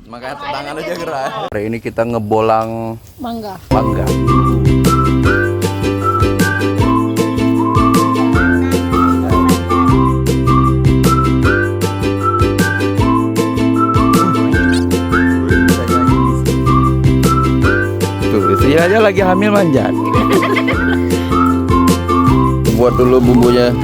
Makanya tangan aja gerak. Hari ini kita ngebolang Mangga. mangga. Tuh, dia aja lagi hamil manjat. Buat dulu bumbunya.